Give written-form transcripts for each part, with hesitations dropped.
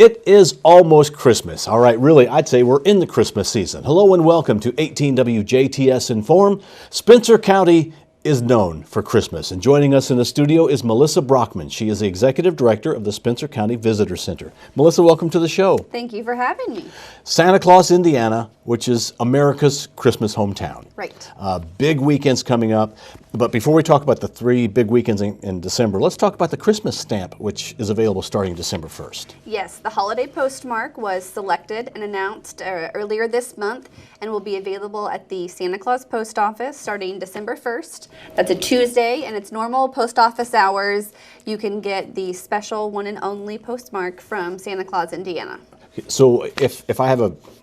It is almost Christmas. All right, really, I'd say we're in the Christmas season. Hello and welcome to 18 WJTS-Inform. Spencer County is known for Christmas. And joining us in the studio is Melissa Brockman. She is the Executive Director of the Spencer County Visitor Center. Melissa, welcome to the show. Thank you for having me. Santa Claus, Indiana, which is America's Christmas hometown. Right. Big weekends coming up. But before we talk about the three big weekends in December, let's talk about the Christmas stamp, which is available starting December 1st. Yes, the holiday postmark was selected and announced earlier this month and will be available at the Santa Claus Post Office starting December 1st. That's a Tuesday, and it's normal post office hours. You can get the special one and only postmark from Santa Claus, Indiana. So if I have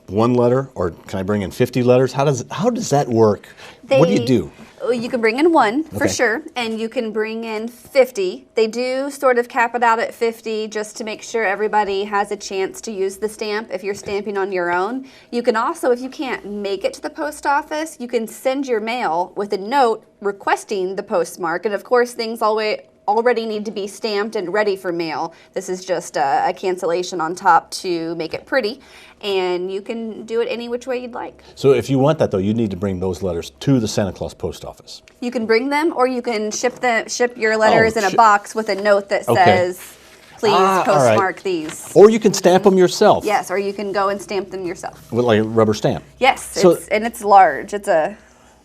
one letter, or can I bring in 50 letters? How does that work? What do you do? You can bring in one, for Okay. sure, and you can bring in 50. They do sort of cap it out at 50 just to make sure everybody has a chance to use the stamp if you're stamping on your own. You can also, if you can't make it to the post office, you can send your mail with a note requesting the postmark. And of course, things already need to be stamped and ready for mail. This is just a cancellation on top to make it pretty, and you can do it any which way you'd like. So if you want that, though, you need to bring those letters to the Santa Claus Post Office. You can bring them, or you can ship your letters in a box with a note that Okay. says, please all right. postmark these. Or you can stamp them yourself. Yes, or you can go and stamp them yourself. With like a rubber stamp. Yes, So- and it's large.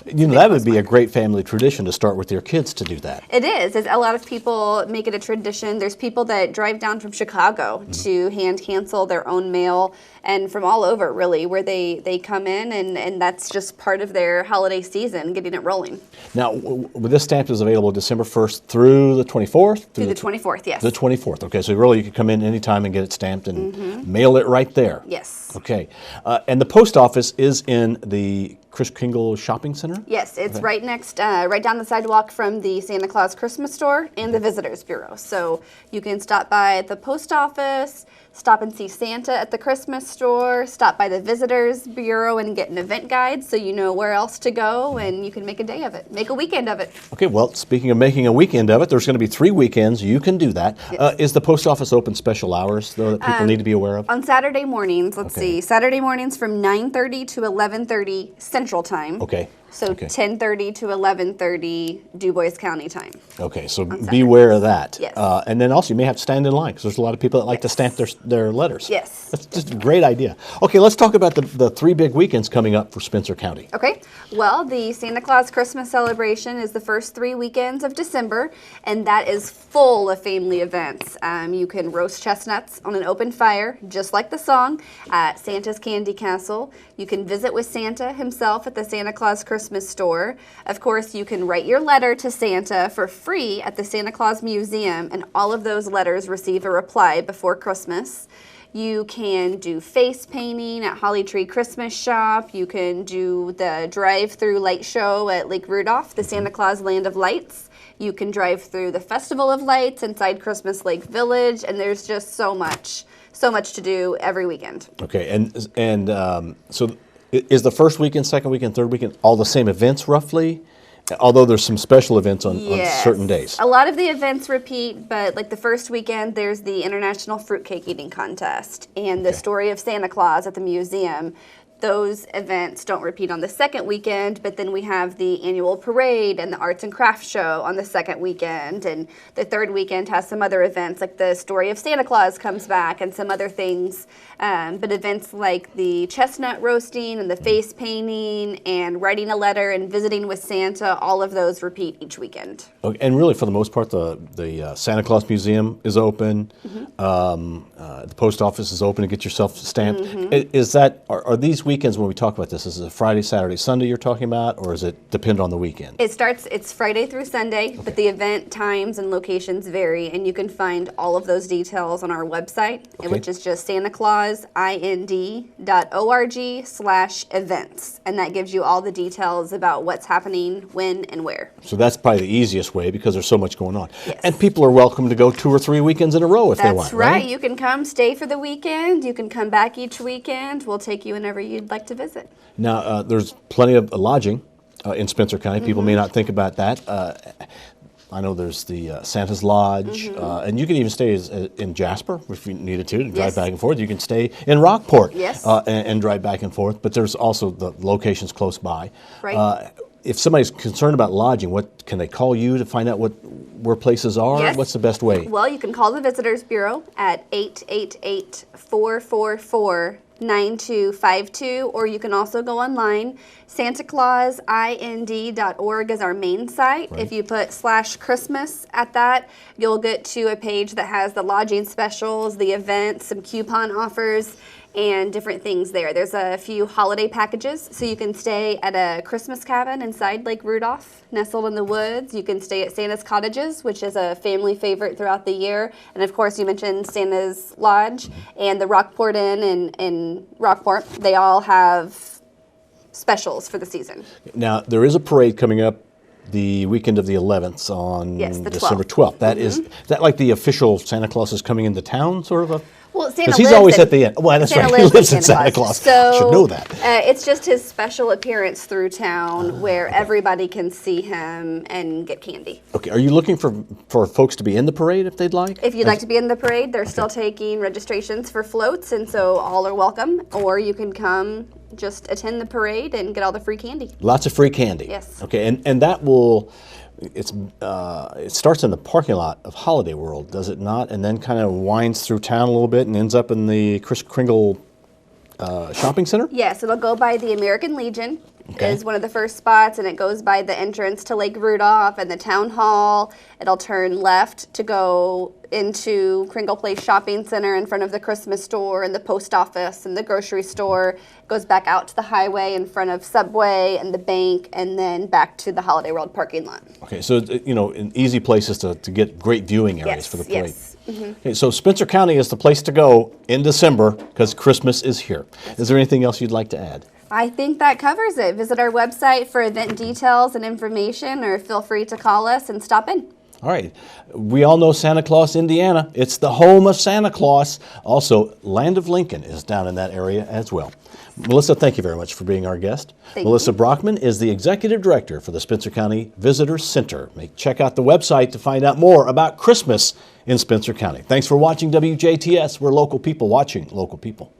That would be a great family tradition to start with your kids to do that. It is. A lot of people make it a tradition. There's people that drive down from Chicago to hand cancel their own mail, and from all over, really, where they come in, and that's just part of their holiday season, getting it rolling. Now, this stamp is available December 1st through the 24th? Through the 24th, yes. The 24th. Okay, so really you can come in anytime and get it stamped and mail it right there. Yes. Okay. And the post office is in the Chris Kingle Shopping Center? Yes, it's right down the sidewalk from the Santa Claus Christmas store and the Visitors Bureau. So you can stop by the post office, stop and see Santa at the Christmas store, stop by the Visitors Bureau and get an event guide so you know where else to go, and you can make a day of it, make a weekend of it. Okay, well, speaking of making a weekend of it, there's going to be 3 weekends. You can do that. Yes. Is the post office open special hours, though, that people need to be aware of? On Saturday mornings, let's Okay. see, Saturday mornings from 9:30 to 11:30 Central Time. Okay. So Okay. 10:30 to 11:30 Du Bois County time. Okay, so beware of that. Yes. And then also you may have to stand in line because there's a lot of people that like to stamp their letters. Yes. That's just a great idea. Okay, let's talk about the 3 big weekends coming up for Spencer County. Okay, well, the Santa Claus Christmas celebration is the first 3 weekends of December, and that is full of family events. You can roast chestnuts on an open fire, just like the song, at Santa's Candy Castle. You can visit with Santa himself at the Santa Claus Christmas store. Of course, you can write your letter to Santa for free at the Santa Claus Museum, and all of those letters receive a reply before Christmas. You can do face painting at Holly Tree Christmas Shop. You can do the drive-through light show at Lake Rudolph, the Santa Claus Land of Lights. You can drive through the Festival of Lights inside Christmas Lake Village, and there's just so much to do every weekend. Okay, and so is the first weekend, second weekend, third weekend all the same events roughly? Although there's some special events on certain days. A lot of the events repeat, but like the first weekend, there's the International Fruitcake Eating Contest and the Story of Santa Claus at the museum. Those events don't repeat on the second weekend, but then we have the annual parade and the arts and crafts show on the second weekend, and the third weekend has some other events like the Story of Santa Claus comes back and some other things. But events like the chestnut roasting and the face painting and writing a letter and visiting with Santa, all of those repeat each weekend. Okay, and really, for the most part, the Santa Claus Museum is open. The post office is open to get yourself stamped. Are these weekends when we talk about this? Is it Friday, Saturday, Sunday you're talking about, or does it depend on the weekend? It's Friday through Sunday, but the event times and locations vary, and you can find all of those details on our website, which is just santaclausind.org/events, and that gives you all the details about what's happening, when, and where. So that's probably the easiest way because there's so much going on. Yes. And people are welcome to go 2 or 3 weekends in a row if they want, That's right. You can come stay for the weekend. You can come back each weekend. We'll take you whenever you'd like to visit. Now, there's plenty of lodging in Spencer County. People may not think about that. I know there's the Santa's Lodge, and you can even stay in Jasper if you needed to drive Yes. back and forth. You can stay in Rockport Yes. and drive back and forth, but there's also the locations close by. Right. If somebody's concerned about lodging, what can they call you to find out where places are? Yes. What's the best way? Well, you can call the Visitors Bureau at 888-444-9252, or you can also go online. SantaClausInd.org is our main site. Right. If you put /Christmas at that, you'll get to a page that has the lodging specials, the events, some coupon offers, and different things there. There's a few holiday packages, so you can stay at a Christmas cabin inside Lake Rudolph, nestled in the woods. You can stay at Santa's Cottages, which is a family favorite throughout the year. And of course, you mentioned Santa's Lodge and the Rockport Inn in Rockport. They all have specials for the season. Now, there is a parade coming up the weekend of the 11th on Yes, the December 12th. 12th. That is that like the official Santa Claus is coming into town, sort of a? Well, Santa Because he's lives always in- at the end. Well, that's Santa right. He lives lives in in Santa Claus. I should know that. It's just his special appearance through town where everybody can see him and get candy. Okay, are you looking for folks to be in the parade if they'd like? If you'd like to be in the parade, they're still taking registrations for floats, and so all are welcome. Or you can come just attend the parade and get all the free candy. Lots of free candy. Yes. Okay, and that will, it starts in the parking lot of Holiday World, does it not? And then kind of winds through town a little bit and ends up in the Kris Kringle shopping center? Yes, it'll go by the American Legion. Okay. Is one of the first spots, and it goes by the entrance to Lake Rudolph and the town hall. It'll turn left to go into Kringle Place Shopping Center in front of the Christmas store and the post office and the grocery store. Goes back out to the highway in front of Subway and the bank, and then back to the Holiday World parking lot. Okay, so, in easy places to get great viewing areas Yes, for the parade. yes. Mm-hmm. Okay, so Spencer County is the place to go in December because Christmas is here. Is there anything else you'd like to add? I think that covers it. Visit our website for event details and information, or feel free to call us and stop in. All right. We all know Santa Claus, Indiana. It's the home of Santa Claus. Also, Land of Lincoln is down in that area as well. Melissa, thank you very much for being our guest. Thank Melissa you. Brockman is the Executive Director for the Spencer County Visitor Center. Check out the website to find out more about Christmas in Spencer County. Thanks for watching WJTS. We're local people watching local people.